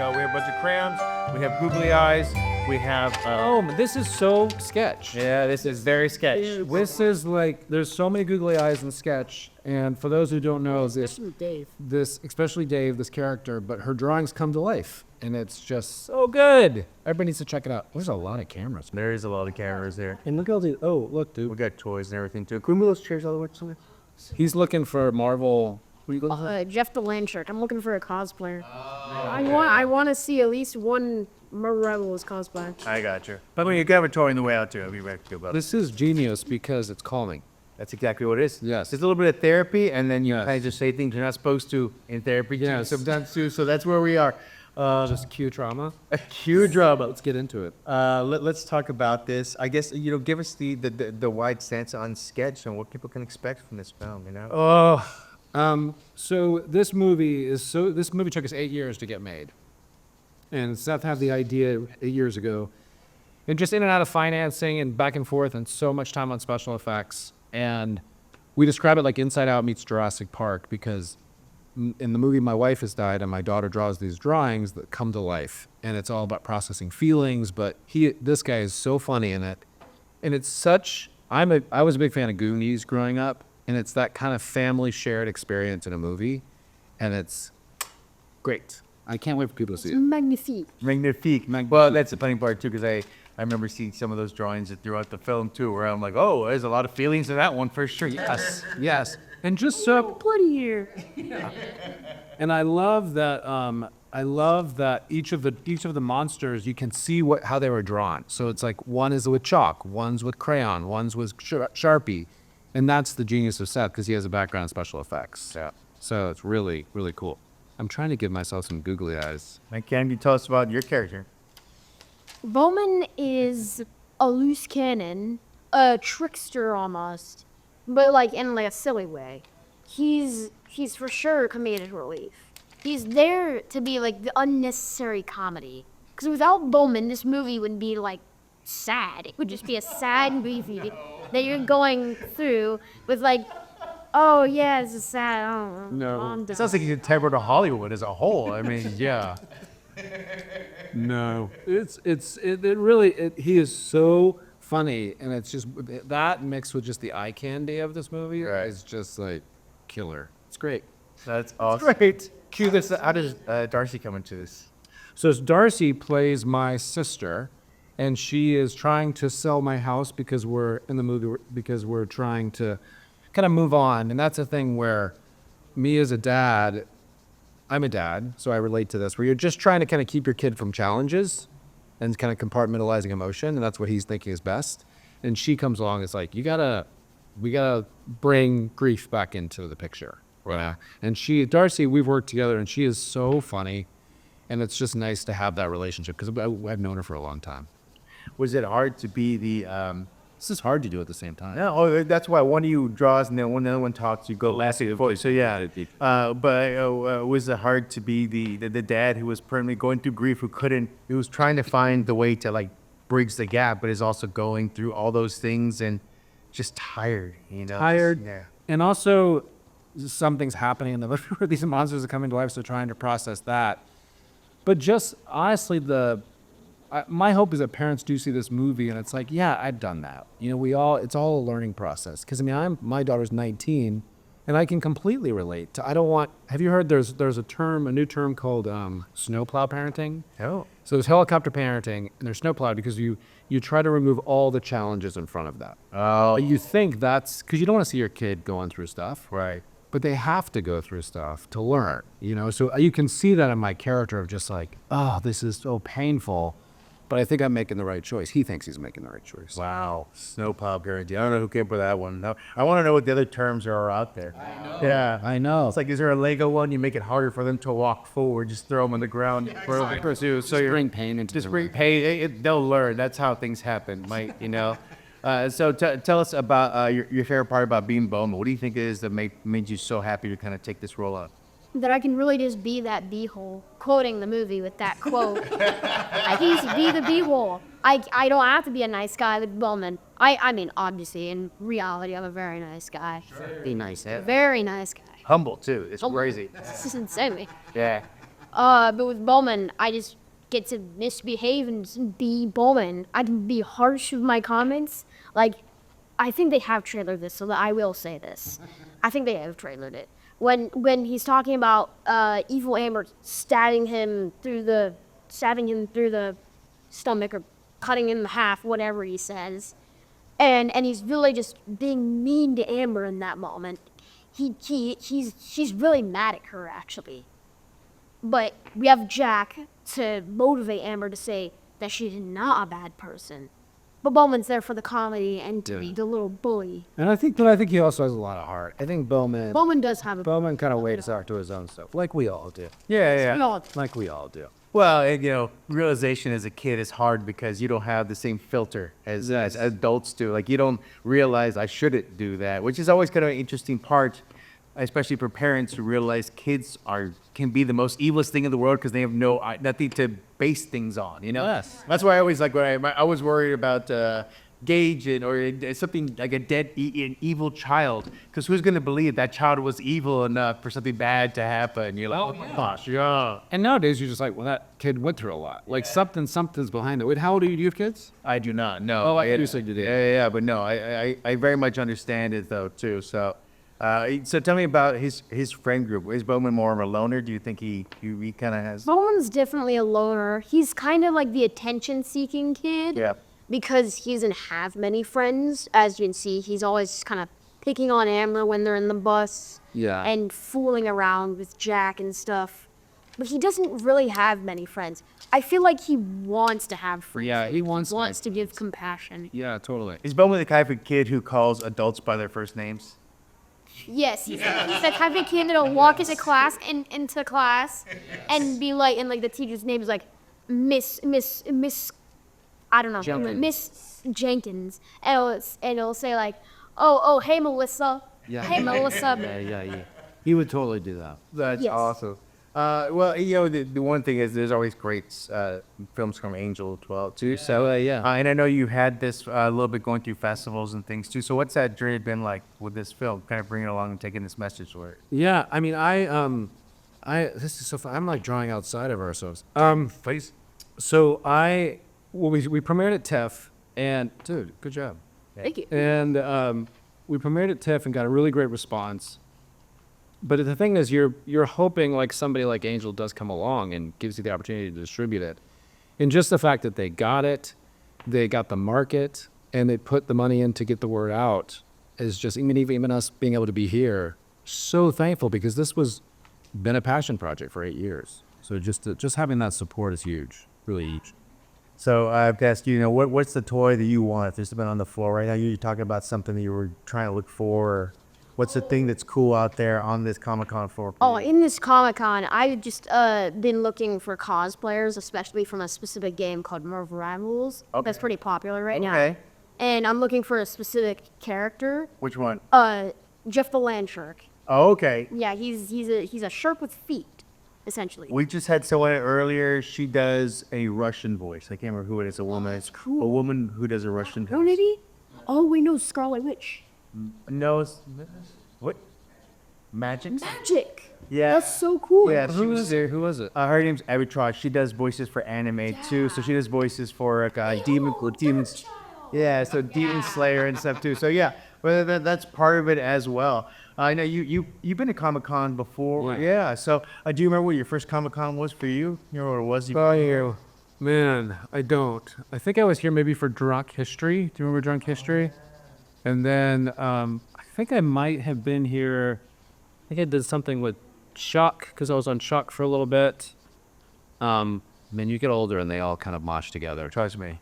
go. We have a bunch of crayons. We have googly eyes. We have. This is so Sketch. Yeah, this is very sketch. This is like, there's so many googly eyes in Sketch, and for those who don't know, especially Dave, this character, but her drawings come to life, and it's just so good. Everybody needs to check it out. There's a lot of cameras. There is a lot of cameras there. And look at all these, look, dude. We got toys and everything too. Can we move those chairs all the way to something? He's looking for Marvel. What are you looking for? Jeff the Landshark. I'm looking for a cosplayer. I want to see at least one Rebels cosplay. I got you. But when you can have a toy on the way out too, I'll be right to about it. This is genius because it's calming. That's exactly what it is. Yes. It's a little bit of therapy, and then you kind of just say things you're not supposed to in therapy. Yes. Sometimes too. So that's where we are. Just cue drama. A cue drama. Let's get into it. Let's talk about this. I guess give us the wide stance on Sketch and what people can expect from this film. So this movie took us 8 years to get made. And Seth had the idea 8 years ago. And just in and out of financing and back and forth and so much time on special effects. And we describe it like Inside Out meets Jurassic Park because in the movie my wife has died and my daughter draws these drawings that come to life. And it's all about processing feelings, but this guy is so funny in it. And it's such, I was a big fan of Goonies growing up. And it's that kind of family shared experience in a movie. And it's great. I can't wait for people to see it. Magnifique. Magnifique. Well, that's the funny part too, because I remember seeing some of those drawings throughout the film too, where I'm like, oh, there's a lot of feelings in that one for sure. Yes, yes. And just so Bloody here. And I love that. Each of the monsters you can see how they were drawn. So it's like one is with chalk, one's with crayon, one's with Sharpie, and that's the genius of Seth because he has a background in special effects. Yeah. So it's really, really cool. I'm trying to give myself some googly eyes. Can you tell us about your character? Bowman is a loose cannon, a trickster almost, but like in like a silly way. He's for sure comedic relief. He's there to be like the unnecessary comedy. Because without Bowman, this movie would be like sad. It would just be a sad movie that you're going through with like, oh yeah, this is sad. Oh, No. It sounds like you could tear to Hollywood as a whole. I mean, yeah. No, he is so funny, and it's just that mixed with just the eye candy of this movie is just like killer. It's great. That's awesome. Great. Cue this. How does Darcy come into this? So Darcy plays my sister, and she is trying to sell my house because we're trying to kind of move on. And that's a thing where me as a dad, I'm a dad, so I relate to this, where you're just trying to kind of keep your kid from challenges and kind of compartmentalizing emotion, and that's what he's thinking is best. And she comes along, it's like, we gotta bring grief back into the picture. Right? And Darcy, we've worked together, and she is so funny, and it's just nice to have that relationship, because I've known her for a long time. Was it hard to be the... This is hard to do at the same time. No, that's why one of you draws and then when the other one talks, you go last the voice. So yeah, was it hard to be the dad who was permanently going through grief, who was trying to find the way to like bridge the gap, but is also going through all those things and just tired, Tired, yeah. And also something's happening in the movie where these monsters are coming to life, so trying to process that. But just honestly, my hope is that parents do see this movie and it's like, yeah, I've done that. It's all a learning process. Because my daughter's 19, and I can completely relate to. Have you heard there's a new term called snowplow parenting? Oh. So there's helicopter parenting and there's snowplow because you try to remove all the challenges in front of that. Oh. But you think that's because you don't want to see your kid going through stuff. Right. But they have to go through stuff to learn, So you can see that in my character of just like, oh, this is so painful. But I think I'm making the right choice. He thinks he's making the right choice. Wow. Snowplow guarantee. I don't know who came up with that one. No, I want to know what the other terms are out there. I know. Yeah. I know. It's like, is there a Lego one? You make it harder for them to walk forward. Just throw them on the ground. Yeah, exactly. So you bring pain into just bring pain. They'll learn. That's how things happen, Mike, So tell us about your favorite part about being Bowman. What do you think it is that made you so happy to kind of take this role on? That I can really just be that beehole, quoting the movie with that quote. I can just be the beehole. I don't have to be a nice guy with Bowman. I mean, obviously, in reality, I'm a very nice guy. Sure. Be nice, yeah. Very nice guy. Humble, too. It's crazy. This is insane. Yeah. But with Bowman, I just get to misbehave and be Bowman. I can be harsh with my comments. Like, I think they have trailered this, so that I will say this. I think they have trailered it. When he's talking about evil Amber stabbing him through the stomach or cutting him in half, whatever he says, and he's really just being mean to Amber in that moment. She's really mad at her actually. But we have Jack to motivate Amber to say that she's not a bad person. But Bowman's there for the comedy and to be the little bully. And I think he also has a lot of heart. I think Bowman Does have a kind of waits out to his own stuff, like we all do. Yeah. no, Like we all do. Well, and, realization as a kid is hard because you don't have the same filter as adults do. Like, you don't realize I shouldn't do that, which is always kind of an interesting part, especially for parents who realize kids can be the most evilest thing in the world because they have nothing to base things on. Yes. That's why I always I was worried about Gage or something like an evil child, because who's going to believe that child was evil enough for something bad to happen? You're like, oh my gosh, yeah. And nowadays you're just like, well, that kid went through a lot. Like something's behind it. Wait, how old are you? Do you have kids? I do not. No. Oh, I do say you did. Yeah, but no, I very much understand it though too. So, so tell me about his friend group. Is Bowman more of a loner? Do you think he kind of has? Bowman's definitely a loner. He's kind of like the attention-seeking kid. Yeah. Because he doesn't have many friends. As you can see, he's always kind of picking on Amber when they're in the bus. Yeah. And fooling around with Jack and stuff. But he doesn't really have many friends. I feel like he wants to have friends. Yeah, he wants to give compassion. Yeah, totally. Is Bowman the type of kid who calls adults by their first names? Yes, he's that type of kid that'll walk into class and be like, and like the teacher's name is like Miss I don't know, Jenkins. Miss Jenkins, and it'll say like, oh, hey Melissa, hey Melissa. Yeah. He would totally do that. That's Yes. awesome. Well, the one thing is there's always great films from Angel 12 too. So yeah. and I know you had this a little bit going through festivals and things too. So what's that journey been like with this film, kind of bringing it along and taking this message for it? Yeah, I mean, this is so fun. I'm like drawing outside of ourselves. Please. So we premiered at TIFF, and dude, good job. Thank you. And we premiered at TIFF and got a really great response. But the thing is, you're hoping like somebody like Angel does come along and gives you the opportunity to distribute it. And just the fact that they got it, they got the market, and they put the money in to get the word out is just, even us being able to be here, so thankful, because this was been a passion project for 8 years. So just having that support is huge, really huge. So I've asked you, what's the toy that you want? If there's something on the floor right now, you're talking about something that you were trying to look for. Or what's the thing that's cool out there on this Comic-Con floor? Oh, in this Comic-Con, I've just been looking for cosplayers, especially from a specific game called Marvel Rivals. Okay. That's pretty popular right now. Okay. And I'm looking for a specific character. Which one? Jeff the Land Shark. Oh, okay. Yeah, he's a shark with feet, essentially. We just had someone earlier. She does a Russian voice. I can't remember who it is. A woman. It's cool. A woman who does a Russian Oh, voice. maybe? Oh, we know Scarlet Witch. No, what? Magic? Magic. Yeah. That's so cool. Yeah. Who was it? Her name's Abitrage. She does voices for anime too. So she does voices for demons. Yeah, so Demon Slayer and stuff too. So yeah, well, that's part of it as well. I know you've been to Comic-Con before. Yeah. So do you remember what your first Comic-Con was for you? You know what it was? Oh, man, I don't. I think I was here maybe for Drunk History. Do you remember Drunk History? And then I think I might have been here. I think I did something with Shock, because I was on Shock for a little bit. Man, you get older and they all kind of mosh together. Trust me.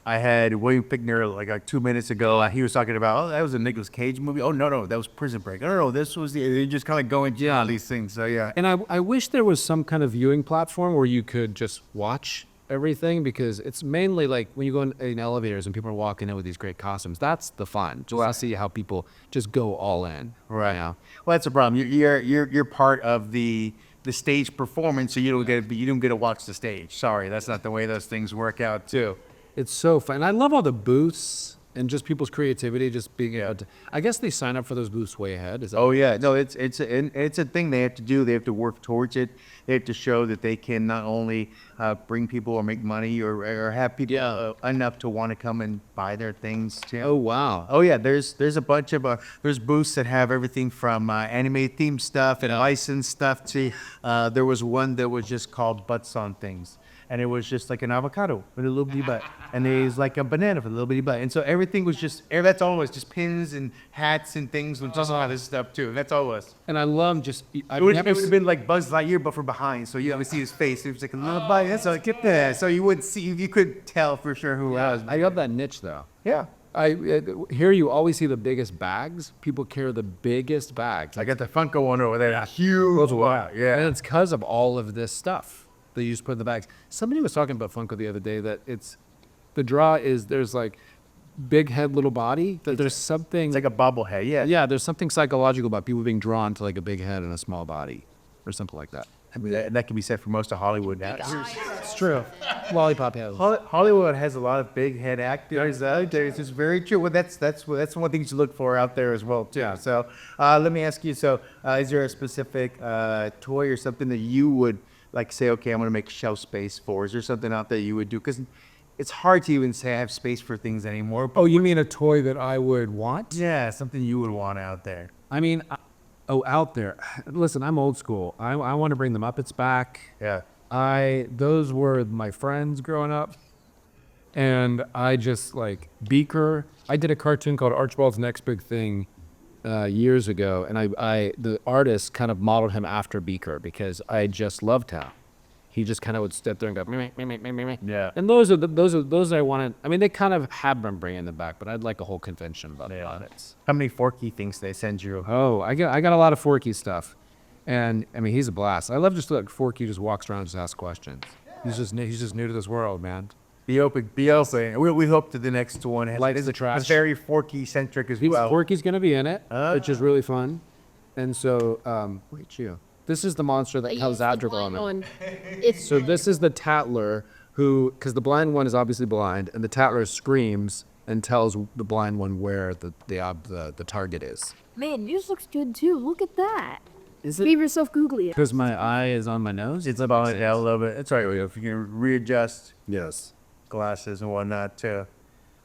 I had William Fichtner like 2 minutes ago. He was talking about, that was a Nicolas Cage movie. Oh, no, that was Prison Break. No, this was they just kind of going on these things. So, yeah. And I wish there was some kind of viewing platform where you could just watch everything, because it's mainly like when you go in elevators and people are walking in with these great costumes. That's the fun. Just to see how people just go all in. Right. Well, that's a problem. You're part of the stage performance, so you don't get to watch the stage. Sorry, that's not the way those things work out too. It's so fun. I love all the booths and just people's creativity, just being able to. I guess they sign up for those booths way ahead. Is that Oh yeah, no, it's a thing they have to do. They have to work towards it. They have to show that they can not only bring people or make money or have people enough to want to come and buy their things too. Oh wow. Oh yeah, there's a bunch of there's booths that have everything from anime themed stuff and licensed stuff to there was one that was just called Butts on Things. And it was just like an avocado with a little bitty butt. And there's like a banana with a little bitty butt. And so everything was just, that's all it was, just pins and hats and things with just all this stuff too. And that's all it was. And I love just. It would have been like Buzz Lightyear, but from behind. So you would see his face. It was like a little bite. That's all, get there. So you would see, you could tell for sure who it was. I love that niche though. Yeah. Here you always see the biggest bags. People carry the biggest bags. I got the Funko one over there. That huge. Wow. Yeah. And it's because of all of this stuff that you just put in the bags. Somebody was talking about Funko the other day that the draw is there's like big head, little body. That there's something. It's like a bobblehead. Yeah. Yeah, there's something psychological about people being drawn to like a big head and a small body or something like that. I mean, that can be said for most of Hollywood now. It's true. Lollipop head. Hollywood has a lot of big head actors out there. It's just very true. Well, that's one thing to look for out there as well too. Yeah. So let me ask you. So is there a specific toy or something that you would like say, okay, I'm going to make shelf space for? Is there something out there you would do? Because it's hard to even say I have space for things anymore. Oh, you mean a toy that I would want? Yeah, something you would want out there. I mean, out there. Listen, I'm old school. I want to bring the Muppets back. Yeah. Those were my friends growing up. And I just like Beaker. I did a cartoon called Archibald's Next Big Thing years ago, and the artist kind of modeled him after Beaker because I just loved him. He just kind of would sit there and go, meh, meh, meh, meh, meh, meh. Yeah. And those I wanted. I mean, they kind of have been bringing them back, but I'd like a whole convention about the planets. How many Forky things they send you? Oh, I got a lot of Forky stuff, and I mean he's a blast. I love just like Forky just walks around and just asks questions. He's just new to this world, man. Be open. We hope that the next one Lights the trash. It's very Forky centric as well. Forky's gonna be in it, which is really fun. And so, look at you. This is the monster that comes after Vomit. So this is the Tattler because the blind one is obviously blind, and the Tattler screams and tells the blind one where the target is. Man, yours looks good too. Look at that. Is Leave yourself googly. because my eye is on my nose? It's about a little bit. It's all right. If you can readjust Yes. glasses and whatnot too.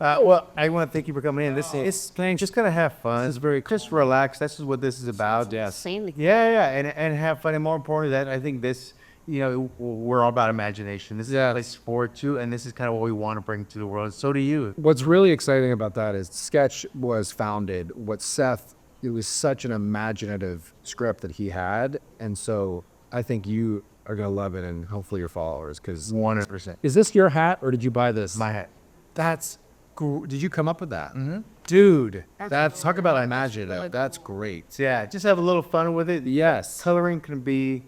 Well, I want to thank you for coming in. This is just gonna have fun. This is very just relax. This is what this is about. Yes. Insanely. Yeah, and have fun. And more importantly, that I think this, we're all about imagination. This is a place for it too, and this is kind of what we want to bring to the world. So do you. What's really exciting about that is Sketch was founded. It was such an imaginative script that he had, and so I think you are gonna love it, and hopefully your followers. Because 100%. is this your hat or did you buy this? My hat. That's. Did you come up with that? Mm-hmm. Dude, that's talk about imaginative. That's great. Yeah, just have a little fun with it. Yes. Coloring can be,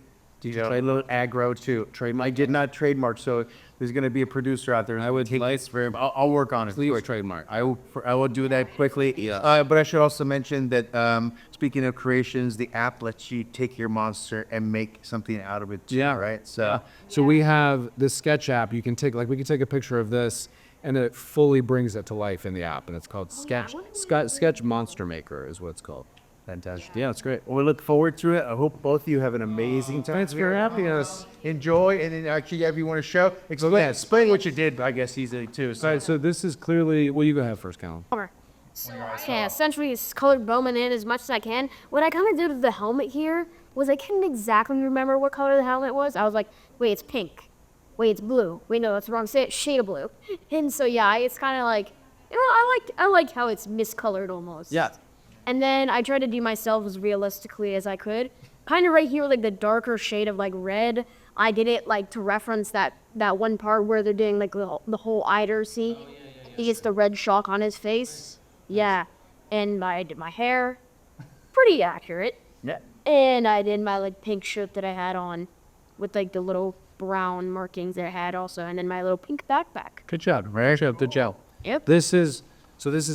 a little aggro too. I did not trademark, so there's going to be a producer out there. And I would like. I'll work on it. Please trademark. I will do that quickly. Yeah. But I should also mention that speaking of creations, the app lets you take your monster and make something out of it too, Yeah. right? So So we have this Sketch app. You can take we can take a picture of this, and it fully brings it to life in the app, and it's called Sketch Monster Maker is what it's called. fantastic. Yeah, it's great. Well, we look forward to it. I hope both of you have an amazing time. Thanks for having us. Enjoy, and then actually, if you want to show, explain what you did, I guess, easily too. All right, so this is clearly. Well, you go ahead first, Calum. So, yeah, essentially it's colored Bowman in as much as I can. What I kind of did with the helmet here was I couldn't exactly remember what color the helmet was. I was like, wait, it's pink. Wait, it's blue. Wait, no, that's the wrong shade of blue. And so, yeah, it's kind of like, I like how it's miscolored almost. Yeah. And then I tried to do myself as realistically as I could. Kind of right here, like the darker shade of like red. I did it like to reference that one part where they're doing like the whole eider scene. He gets the red shock on his face. Yeah. And I did my hair. Pretty accurate. Yeah. And I did my like pink shirt that I had on with like the little brown markings that I had also. And then my little pink backpack. Good job. Right. Good job. Yep. This is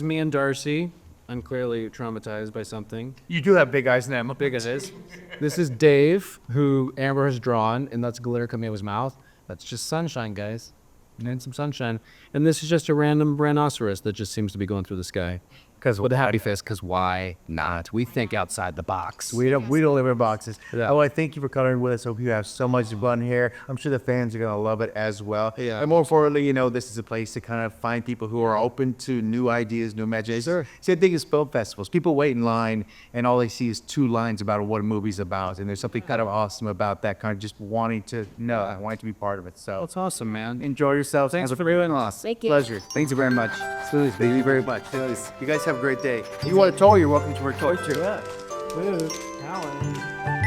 me and Darcy. I'm clearly traumatized by something. You do have big eyes now. Big as is. This is Dave, who Amber has drawn, and that's glitter coming out of his mouth. That's just sunshine, guys. and some sunshine. And this is just a random rhinoceros that just seems to be going through the sky. Because with a happy face, because why not? We think outside the box. We don't live in boxes. Yeah. Oh, I thank you for coloring with us. Hope you have so much fun here. I'm sure the fans are gonna love it as well. Yeah. And more importantly, this is a place to kind of find people who are open to new ideas, new imaginations. Sure. See, the thing is film festivals. People wait in line and all they see is 2 lines about what a movie's about. And there's something kind of awesome about that, kind of just wanting to know, wanting to be part of it. So That's awesome, man. enjoy yourselves. Thanks Have a for doing this. Thank you. pleasure. Thank you very much. Thank you very much. You guys have a great day. If you want a toy, you're welcome to our toy too. Food, talent.